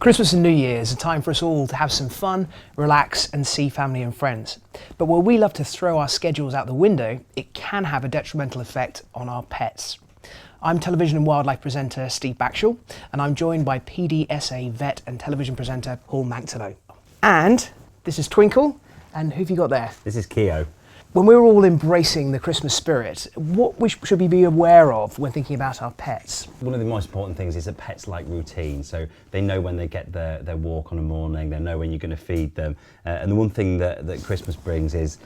Christmas and New Year is a time for us all to have some fun, relax and see family and friends. But while we love to throw our schedules out the window, it can have a detrimental effect on our pets. I'm television and wildlife presenter Steve Backshall, and I'm joined by PDSA Vet and Television presenter Paul Manktelow. And this is Twinkle, and who have you got there? This is Keo. When we're all embracing the Christmas spirit, what should we be aware of when thinking about our pets? One of the most important things is that pets like routine, so they know when they get their walk on a morning, they know when you're going to feed them, and the one thing that Christmas brings is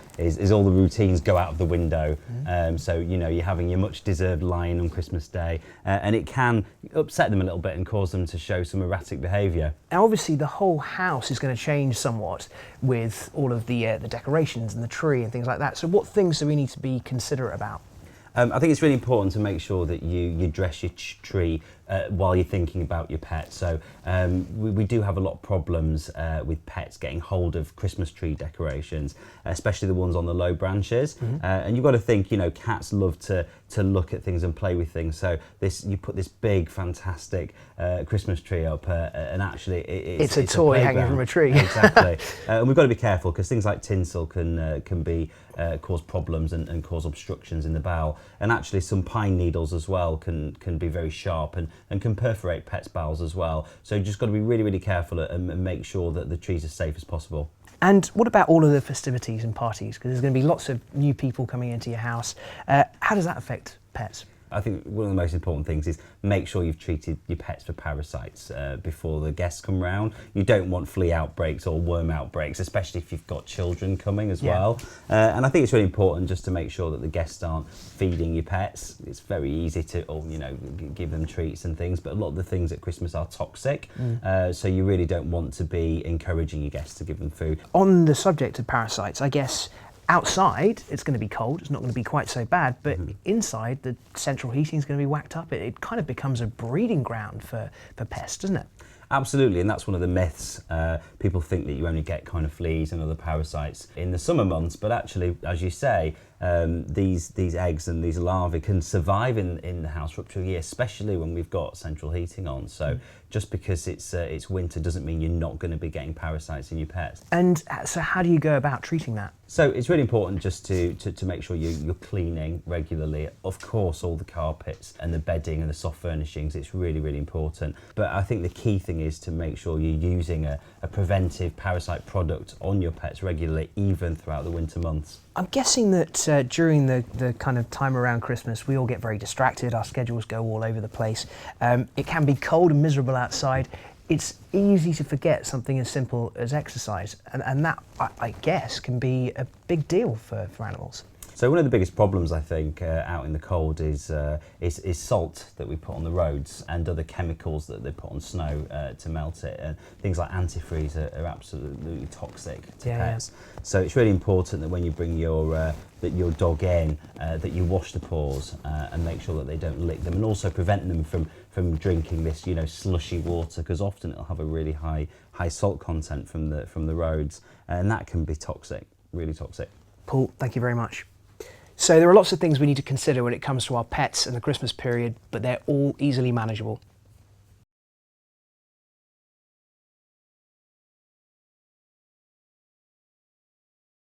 all the routines go out of the window. So you know, you're having your much deserved lie-in on Christmas Day, and it can upset them a little bit and cause them to show some erratic behaviour. Now obviously the whole house is going to change somewhat with all of the decorations and the tree and things like that. So what things do we need to be considerate about? I think it's really important to make sure that you dress your tree while you're thinking about your pet. So we do have a lot of problems with pets getting hold of Christmas tree decorations, especially the ones on the low branches. And you've got to think, you know, cats love to look at things and play with things. So you put this big, fantastic Christmas tree up, and actually it's a toy hanging from a tree. Exactly. And we've got to be careful because things like tinsel can be cause problems and cause obstructions in the bowel. And actually some pine needles as well can be very sharp and can perforate pets' bowels as well. So you just got to be really, really careful and make sure that the tree's as safe as possible. And what about all of the festivities and parties? Because there's going to be lots of new people coming into your house. How does that affect pets? I think one of the most important things is make sure you've treated your pets for parasites before the guests come round. You don't want flea outbreaks or worm outbreaks, especially if you've got children coming as well. And I think it's really important just to make sure that the guests aren't feeding your pets. It's very easy to, give them treats and things, but a lot of the things at Christmas are toxic. So you really don't want to be encouraging your guests to give them food. On the subject of parasites, I guess outside it's going to be cold, it's not going to be quite so bad, but inside the central heating is going to be whacked up. It kind of becomes a breeding ground for pests, doesn't it? Absolutely, and that's one of the myths. People think that you only get kind of fleas and other parasites in the summer months, but actually, as you say, these eggs and these larvae can survive in the house for up to a year, especially when we've got central heating on. So just because it's winter doesn't mean you're not going to be getting parasites in your pets. And so how do you go about treating that? So it's really important just to make sure you're cleaning regularly. Of course, all the carpets and the bedding and the soft furnishings, it's really, really important. But I think the key thing is to make sure you're using a preventive parasite product on your pets regularly, even throughout the winter months. I'm guessing that during the kind of time around Christmas, we all get very distracted, our schedules go all over the place. It can be cold and miserable outside. It's easy to forget something as simple as exercise, and that, I guess, can be a big deal for animals. So one of the biggest problems, I think, out in the cold is salt that we put on the roads and other chemicals that they put on snow to melt it. And things like antifreeze are absolutely toxic to pets. Yeah. So it's really important that when you bring your dog in, that you wash the paws and make sure that they don't lick them, and also prevent them from drinking this, slushy water, because often it'll have a really high salt content from the roads, and that can be toxic, really toxic. Paul, thank you very much. So there are lots of things we need to consider when it comes to our pets in the Christmas period, but they're all easily manageable.